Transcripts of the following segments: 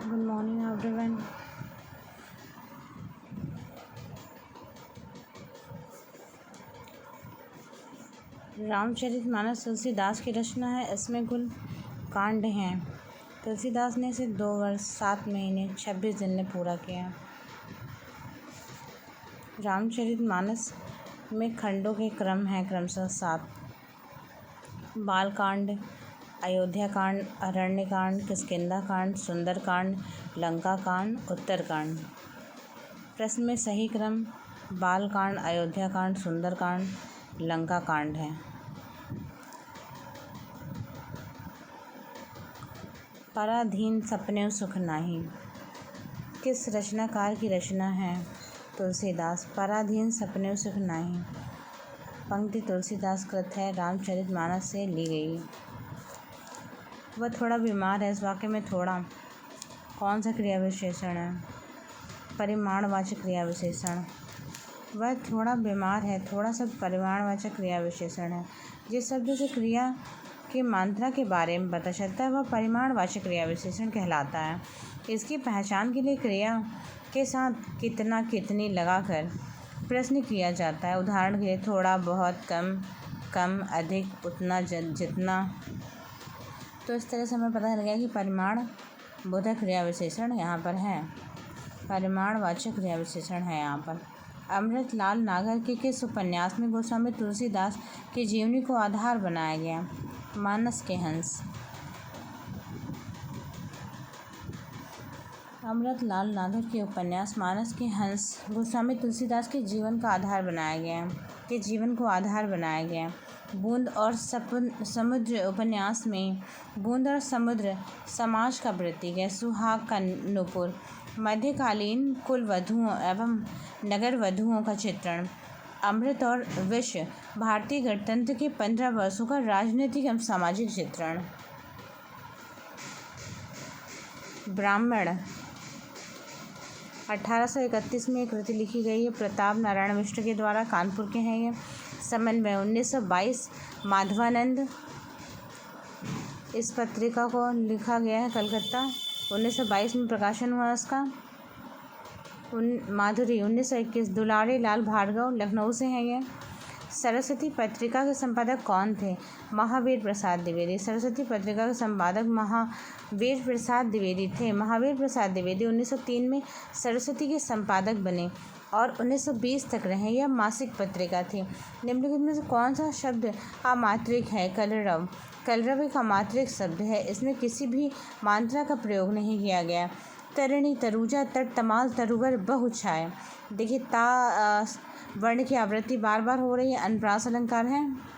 Good morning, everyone. Ramcharitmanas Tulsidas की रचना है। इसमें कुल कांड हैं। तुलसीदास ने इसे 2 वर्ष 7 महीने 26 दिन में पूरा किया। रामचरितमानस में खंडों के क्रम है क्रमशः 7। बालकांड, अयोध्याकांड, अरण्यकांड, किष्किंधाकांड, सुंदरकांड, लंकाकांड, उत्तरकांड। प्रश्न में सही क्रम बालकांड, अयोध्याकांड, सुंदरकांड, लंकाकांड है। पराधीन सपने सुख नाही किस रचनाकार की रचना है? तुलसीदास। पराधीन सपने सुख नाही पंक्ति तुलसीदास कृत है, रामचरितमानस से ली गई। वह थोड़ा बीमार है। इस वाक्य में थोड़ा कौन सा क्रिया विशेषण है? परिमाणवाचक क्रिया विशेषण। वह थोड़ा बीमार है, थोड़ा शब्द परिमाणवाचक क्रिया विशेषण है। जिस शब्द से क्रिया की मात्रा के बारे में पता चलता है वह परिमाणवाचक क्रिया विशेषण कहलाता है। इसकी पहचान के लिए क्रिया के साथ कितना कितनी लगाकर प्रश्न किया जाता है। उदाहरण के लिए थोड़ा, बहुत, कम, कम, अधिक, उतना, जितना। तो इस तरह से हमें पता चल गया कि परिमाण बोधक क्रिया विशेषण यहाँ पर है, परिमाणवाचक क्रिया विशेषण है यहाँ पर। अमृतलाल नागर के किस उपन्यास में गोस्वामी तुलसीदास की जीवनी को आधार बनाया गया? मानस के हंस। अमृतलाल नागर के उपन्यास मानस के हंस गोस्वामी तुलसीदास के जीवन का आधार बनाया गया के जीवन को आधार बनाया गया। बूंद और समुद्र उपन्यास में बूंद और समुद्र समाज का प्रतीक है। सुहाग का नूपुर मध्यकालीन कुल वधुओं एवं नगर वधुओं का चित्रण। अमृत और विष भारतीय गणतंत्र के 15 वर्षों का राजनीतिक एवं सामाजिक चित्रण। ब्राह्मण 1831 में एक कृति लिखी गई है, प्रताप नारायण मिश्र के द्वारा, कानपुर के हैं ये। समन्वय 1922 माधवानंद। इस पत्रिका को लिखा गया है कलकत्ता, 1922 में प्रकाशन हुआ इसका। माधुरी 1921 दुलारे लाल भार्गव, लखनऊ से हैं ये। सरस्वती पत्रिका के संपादक कौन थे? महावीर प्रसाद द्विवेदी। सरस्वती पत्रिका के संपादक महावीर प्रसाद द्विवेदी थे। महावीर प्रसाद द्विवेदी 1903 में सरस्वती के संपादक बने और 1920 तक रहे। यह मासिक पत्रिका थी। निम्नलिखित में से कौन सा शब्द अमात्रिक है? कलरव। कलरव एक अमात्रिक शब्द है, इसमें किसी भी मात्रा का प्रयोग नहीं किया गया। तरिणी, तरुजा, तट, तमाल, तरुवर, बहुछाय। देखिए ता वर्ण की आवृत्ति बार बार हो रही है, अनुप्रास अलंकार है।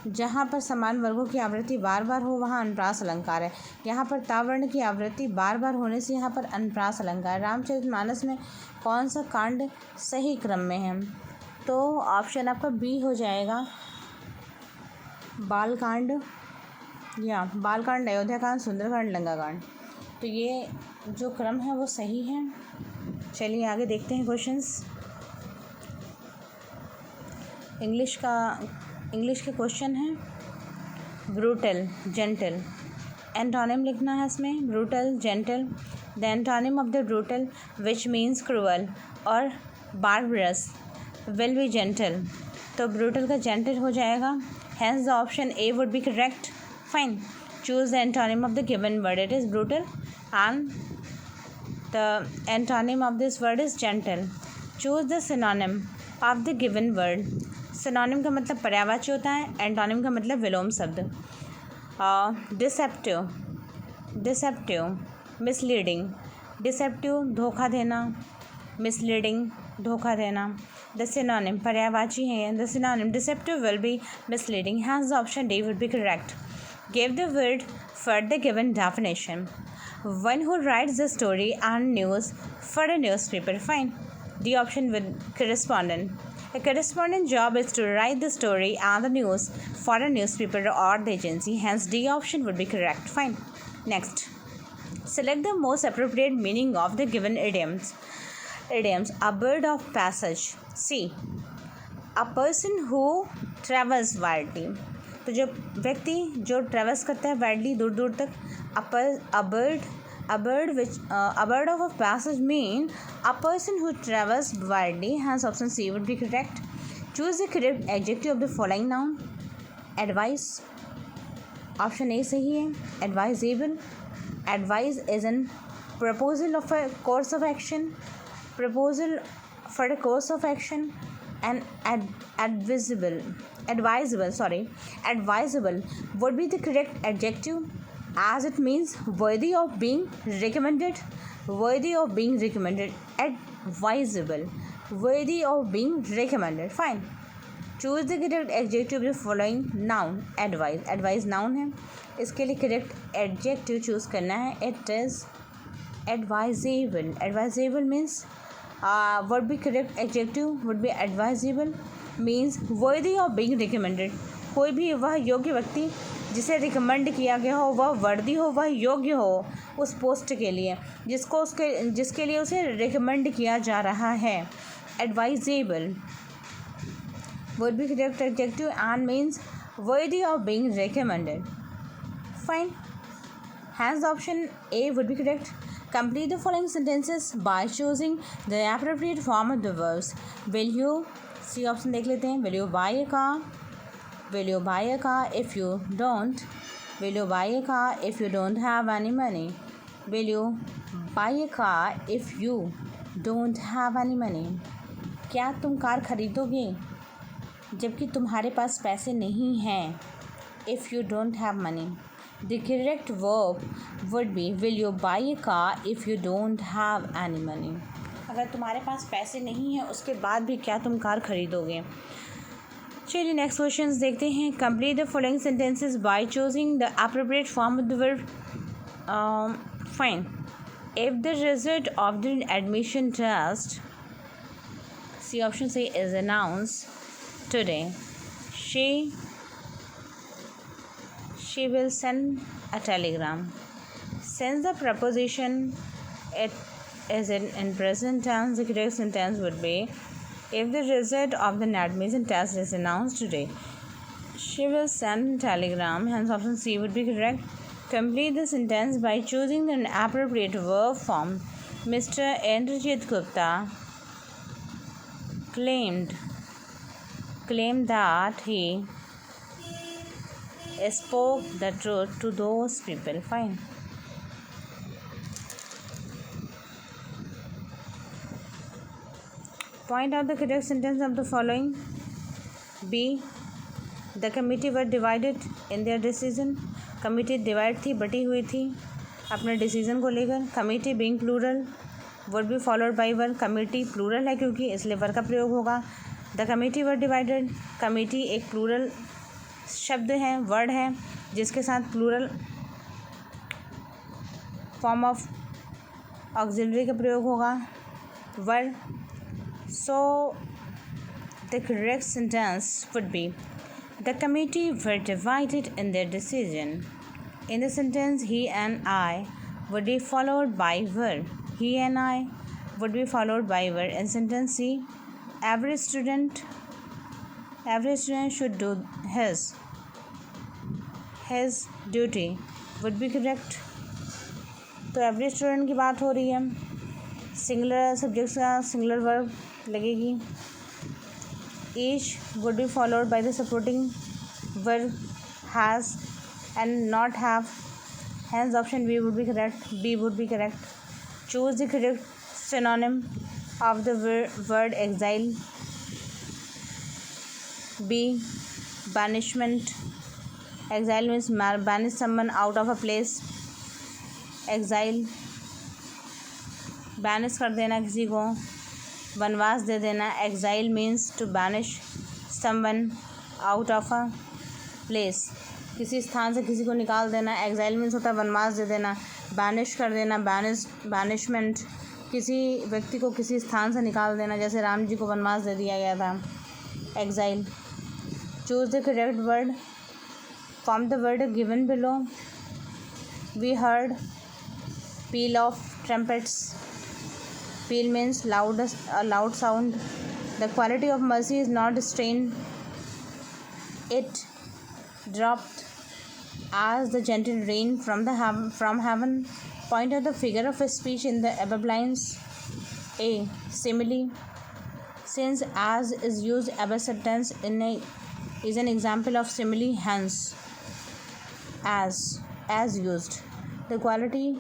जहाँ पर समान वर्गों की आवृत्ति बार बार हो वहाँ अनुप्रास अलंकार है। यहाँ पर ता वर्ण की आवृत्ति बार बार होने से यहाँ पर अनुप्रास अलंकार। रामचरितमानस में कौन सा कांड सही क्रम में है? तो ऑप्शन आपका बी हो जाएगा, बालकांड, या बालकांड, अयोध्याकांड, सुंदरकांड, लंकाकांड। तो ये जो क्रम है वो सही है। चलिए आगे देखते हैं क्वेश्चंस। इंग्लिश के क्वेश्चन हैं। ब्रूटल, जेंटल, एंटोनिम लिखना है इसमें। Brutal, gentle. The antonym of the brutal which means cruel और बार्बरस विल बी जेंटल। तो ब्रूटल का जेंटल हो जाएगा। Hence the option A would be correct. Fine, choose the antonym of the given word. It is brutal and the antonym of this word is gentle. Choose the synonym of the given word. Synonym का मतलब पर्यायवाची होता है, antonym का मतलब विलोम शब्द। Deceptive, deceptive, misleading. Deceptive धोखा देना, मिसलीडिंग धोखा देना। द सिनोनिम पर्यायवाची है। The synonym deceptive will be misleading. Hence the option D would be correct. Give the word for the given definition. One who writes the story and news for a newspaper. Fine. The option with correspondent. A correspondent job is to write the story and the news for a newspaper or the agency. Hence, D option would be correct. Fine. Next. Select the most appropriate meaning of the given idioms. Idioms. A bird of passage. C. A person who travels widely. तो जो व्यक्ति जो travels करता है widely, दूर दूर तक, A bird of a passage mean a person who travels widely. Hence option C would be correct. Choose the correct adjective of the following noun. Advice. Option A सही है. Advisable. Advise is an proposal of a course of action. Proposal for a course of action. And advisable would be the correct adjective, as it means worthy of being recommended. Advisable, worthy of being recommended. Fine. Choose the correct adjective of the following noun. Advise noun है, इसके लिए correct adjective choose करना है. It is advisable means would be correct adjective would be advisable means worthy of being recommended. कोई भी वह योग्य व्यक्ति जिसे रिकमेंड किया गया हो, वह वर्दी हो, वह योग्य हो उस पोस्ट के लिए जिसके लिए उसे रिकमेंड किया जा रहा है. Advisable would be correct adjective and means worthy of being recommended. Fine. Hence option A would be correct. Complete the following sentences by choosing the appropriate form of the verbs. Will you, C option देख लेते हैं. Will you buy a car? Will you buy a car if you don't? Will you buy a car if you don't have any money? Will you buy a car if you don't have any money? क्या तुम car खरीदोगे जबकि तुम्हारे पास पैसे नहीं हैं? If you don't have money. The correct verb would be will you buy a car if you don't have any money. अगर तुम्हारे पास पैसे नहीं हैं उसके बाद भी क्या तुम कार खरीदोगे. चलिए नेक्स्ट क्वेश्चन देखते हैं. Complete the following sentences by choosing the appropriate form of the verb. Fine. If the result of the admission test, C option से is announced today, she will send a telegram. Since the preposition it is in present tense, the correct sentence would be if the result of the admission test is announced today, she will send a telegram. Hence option C would be correct. Complete the sentence by choosing the appropriate verb form. Mr. Indrajit Gupta claimed that he spoke the truth to those people. Fine. Point out the correct sentence of the following. B. The committee were divided in their decision. Committee divide थी, बटी हुई थी अपने decision को लेकर. Committee being plural would be followed by were. Committee plural है क्योंकि इसलिए वर का प्रयोग होगा. The committee were divided. Committee एक plural शब्द है, वर्ड है, जिसके साथ प्लूरल फॉर्म ऑफ ऑक्सिलरी का प्रयोग होगा, word. So the correct sentence would be the committee were divided in their decision. In the sentence he and I would be followed by were. He and I would be followed by were. In sentence C every student should do his duty would be correct. तो every student की बात हो रही है, singular subjects का singular verb लगेगी. Each would be followed by the supporting verb has and not have. Hence option B would be correct. Choose the correct synonym of the word exile. B. Banishment. Exile means banish someone out of a place. Exile banish कर देना किसी को, वनवास दे देना. Exile means to banish someone out of a place. किसी स्थान से किसी को निकाल देना. Exile means होता है वनवास दे देना. Banish कर देना, banishment किसी व्यक्ति को किसी स्थान से निकाल देना, जैसे राम जी को वनवास दे दिया गया था. Exile. Choose the correct word. Form the word given below. We heard peal of trumpets. Peal means a loud sound. The quality of mercy is not strained. It dropped as the gentle rain from heaven. Point out the figure of speech in the above lines. A. Simile. Since as is used above sentence is an example of simile, hence as used. The quality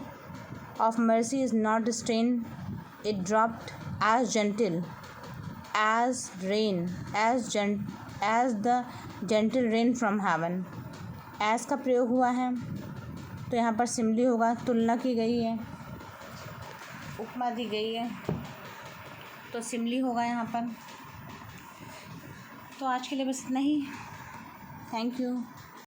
of mercy is not restrained, it dropped. As gentle, as rain, as the gentle rain from heaven. as का प्रयोग हुआ है तो यहाँ पर सिमली होगा, तुलना की गई है, उपमा दी गई है तो सिमली होगा यहाँ पर। तो आज के लिए बस इतना ही। Thank you.